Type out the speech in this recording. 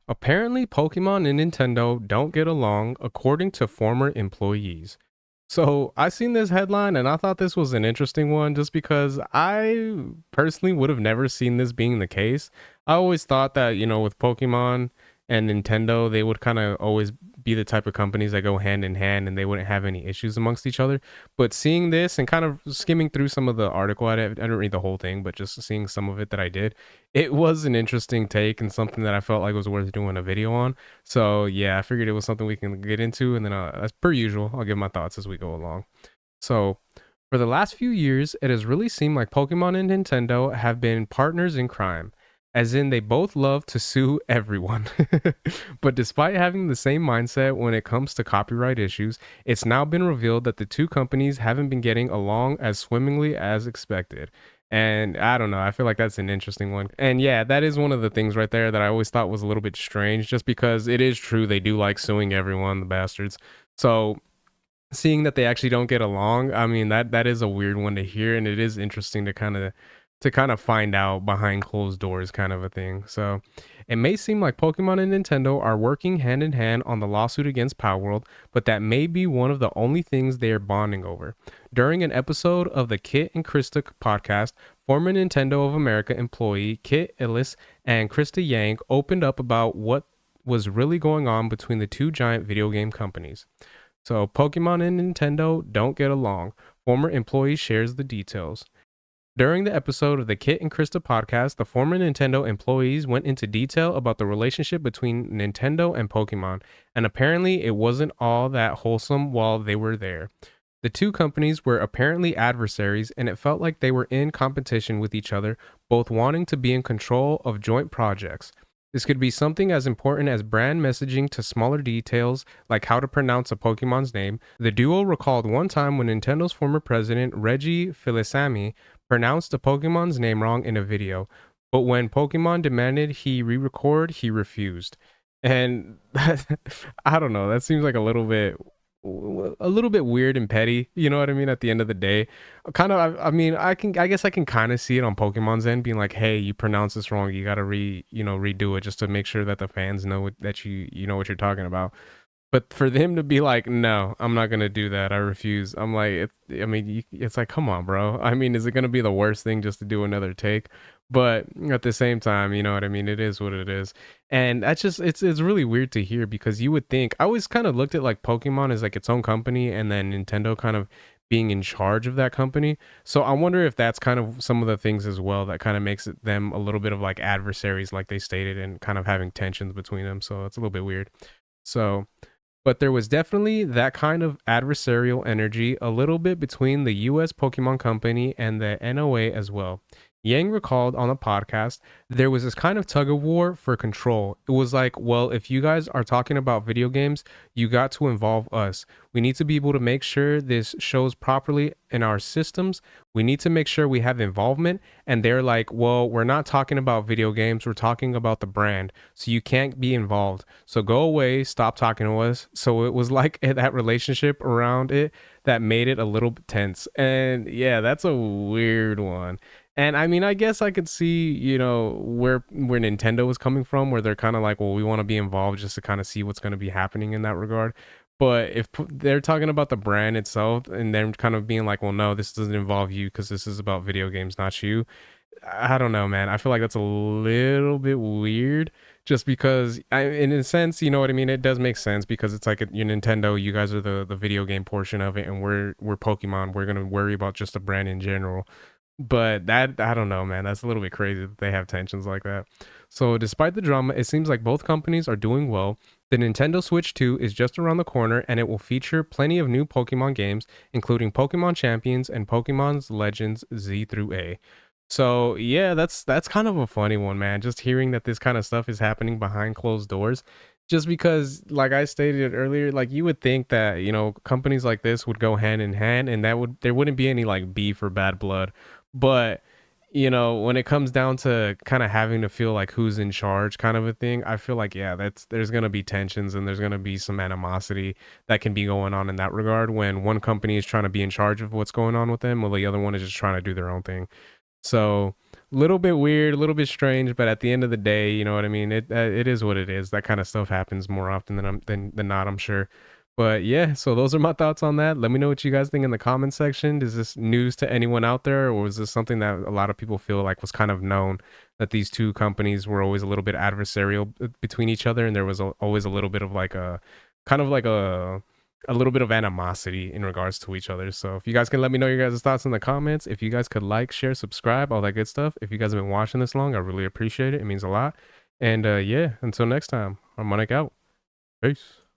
Apparently, Pokemon and Nintendo don't get along, according to former employees. So I seen this headline and I thought this was an interesting one just because I personally would have never seen this being the case. I always thought that, with Pokemon and Nintendo, they would kind of always be the type of companies that go hand in hand and they wouldn't have any issues amongst each other. But seeing this and kind of skimming through some of the article, I didn't read the whole thing, but just seeing some of it that I did, it was an interesting take and something that I felt like was worth doing a video on. So yeah, I figured it was something we can get into, and then as per usual, I'll give my thoughts as we go along. So, for the last few years, it has really seemed like Pokemon and Nintendo have been partners in crime, as in they both love to sue everyone. But despite having the same mindset when it comes to copyright issues, it's now been revealed that the two companies haven't been getting along as swimmingly as expected. And I don't know, I feel like that's an interesting one. And yeah, that is one of the things right there that I always thought was a little bit strange, just because it is true they do like suing everyone, the bastards. So seeing that they actually don't get along, I mean that is a weird one to hear, and it is interesting to kind of find out behind closed doors kind of a thing. So it may seem like Pokemon and Nintendo are working hand in hand on the lawsuit against Palworld, but that may be one of the only things they are bonding over. During an episode of the Kit and Krista podcast, former Nintendo of America employee Kit Ellis and Krista Yang opened up about what was really going on between the two giant video game companies. So, Pokemon and Nintendo don't get along. Former employee shares the details. During the episode of the Kit and Krista podcast, the former Nintendo employees went into detail about the relationship between Nintendo and Pokemon, and apparently it wasn't all that wholesome while they were there. The two companies were apparently adversaries, and it felt like they were in competition with each other, both wanting to be in control of joint projects. This could be something as important as brand messaging to smaller details like how to pronounce a Pokemon's name. The duo recalled one time when Nintendo's former president, Reggie Fils-Aimé, pronounced a Pokemon's name wrong in a video, but when Pokemon demanded he re record, he refused. And I don't know, that seems like a little bit weird and petty, you know what I mean, at the end of the day. Kind of I mean, I guess I can kind of see it on Pokemon's end being like, "Hey, you pronounce this wrong. You got to redo it just to make sure that the fans know that you know what you're talking about." But for them to be like, "No, I'm not gonna do that. I refuse." I'm like, it's like, come on, bro. I mean, is it gonna be the worst thing just to do another take? But at the same time, you know what I mean. It is what it is, and that's just it's really weird to hear because you would think I always kind of looked at like Pokemon as like its own company, and then Nintendo kind of being in charge of that company. So I wonder if that's kind of some of the things as well that kind of makes them a little bit of like adversaries, like they stated, and kind of having tensions between them. So it's a little bit weird. So but there was definitely that kind of adversarial energy a little bit between the US Pokemon Company and the NOA as well. Yang recalled on the podcast there was this kind of tug of war for control. It was like, well, if you guys are talking about video games, you got to involve us. We need to be able to make sure this shows properly in our systems. We need to make sure we have involvement. And they're like, well, we're not talking about video games, we're talking about the brand. So you can't be involved. So go away, stop talking to us. So it was like that relationship around it that made it a little bit tense. And yeah, that's a weird one. And I mean, I guess I could see, where Nintendo was coming from, where they're kind of like, well, we want to be involved just to kind of see what's going to be happening in that regard. But if they're talking about the brand itself and they're kind of being like, well, no, this doesn't involve you because this is about video games, not you. I don't know, man. I feel like that's a little bit weird just because in a sense, you know what I mean? It does make sense because it's like your Nintendo, you guys are the video game portion of it, and we're Pokemon. We're gonna worry about just the brand in general. But that I don't know, man. That's a little bit crazy that they have tensions like that. So despite the drama, it seems like both companies are doing well. The Nintendo Switch 2 is just around the corner and it will feature plenty of new Pokemon games, including Pokemon Champions and Pokemon's Legends Z through A. So yeah, that's kind of a funny one, man. Just hearing that this kind of stuff is happening behind closed doors. Just because, like I stated earlier, like you would think that, companies like this would go hand in hand and there wouldn't be any like beef or bad blood. But, when it comes down to kind of having to feel like who's in charge kind of a thing, I feel like, yeah, there's going to be tensions and there's going to be some animosity that can be going on in that regard when one company is trying to be in charge of what's going on with them while the other one is just trying to do their own thing. So little bit weird, a little bit strange, but at the end of the day, you know what I mean. It is what it is. That kind of stuff happens more often than not, I'm sure. But yeah, so those are my thoughts on that. Let me know what you guys think in the comment section. Is this news to anyone out there, or was this something that a lot of people feel like was kind of known, that these two companies were always a little bit adversarial between each other, and there was always a little bit of like a kind of like a little bit of animosity in regards to each other. So if you guys can let me know your guys' thoughts in the comments, if you guys could like, share, subscribe, all that good stuff. If you guys have been watching this long, I really appreciate it. It means a lot. And yeah, until next time, I'm Monic out. Peace.